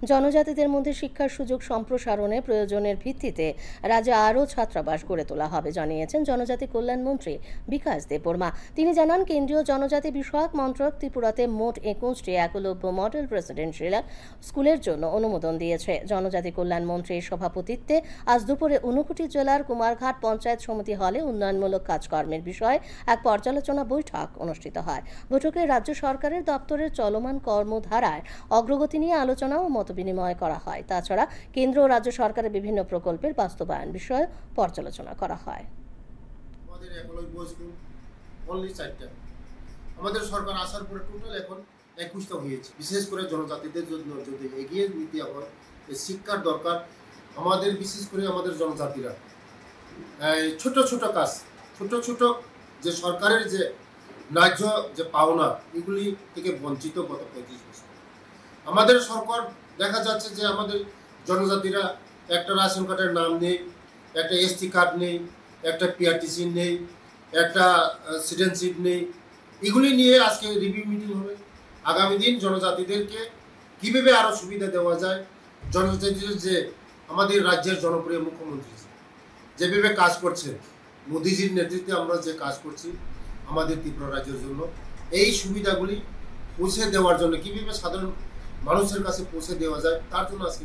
জনজাতিদের মধ্যে শিক্ষার সুযোগ সম্প্রসারণে প্রয়োজনের ভিত্তিতে রাজ্যে আরও ছাত্রাবাস গড়ে তোলা হবে জানিয়েছেন জনজাতি কল্যাণ মন্ত্রী বিকাশ দেববর্মা। তিনি জানান, কেন্দ্রীয় জনজাতি বিষয়ক মন্ত্রক ত্রিপুরাতে মোট 21টি একলব্য মডেল রেসিডেন্সিয়াল স্কুলের জন্য অনুমোদন দিয়েছে। জনজাতি কল্যাণ মন্ত্রীর সভাপতিত্বে আজ দুপুরে ঊনকোটি জেলার কুমারঘাট পঞ্চায়েত সমিতি হলে উন্নয়নমূলক কাজকর্মের বিষয়ে এক পর্যালোচনা বৈঠক অনুষ্ঠিত হয়। বৈঠকে রাজ্য সরকারের দপ্তরের চলমান কর্মধারায় অগ্রগতি নিয়ে আলোচনা ও বিনিময় করা হয়। তাছাড়া কেন্দ্র ও রাজ্য সরকারের বিভিন্ন প্রকল্পের বাস্তবায়ন বিষয়ে পর্যালোচনা করা হয়। আমাদের একলব্য স্কুল অনলি 4টা, আমাদের সরকার আসার পরে টোটাল এখন 21টা হয়েছে। বিশেষ করে জনজাতিদের জন্য যদি এগিয়ে নিতে হয়, শিক্ষার দরকার। আমাদের বিশেষ করে আমাদের জনজাতিরা ছোট ছোট কাজ, ছোট ছোট যে সরকারের যে ন্যায্য যে পাওনা, এগুলি থেকে বঞ্চিত গত 35 বছর। আমাদের সরকার দেখা যাচ্ছে যে আমাদের জনজাতিরা একটা রেশন কার্ডের নাম নেই, একটা এসটি কার্ড নেই, একটা পিআরটিসি নেই, একটা সিটিজেনশিপ নেই। এগুলি নিয়ে আজকে রিভিউ মিটিং হবে। আগামী দিন জনজাতিদেরকে কীভাবে আরও সুবিধা দেওয়া যায়, জনজাতিদের যে আমাদের রাজ্যের জনপ্রিয় মুখ্যমন্ত্রী যেভাবে কাজ করছে, মোদিজির নেতৃত্বে আমরা যে কাজ করছি আমাদের ত্রিপুরা রাজ্যের জন্য, এই সুবিধাগুলি পৌঁছে দেওয়ার জন্য কীভাবে সাধারণ মানুষের কাছে পৌঁছে দেওয়া যায়, তার জন্য আজকে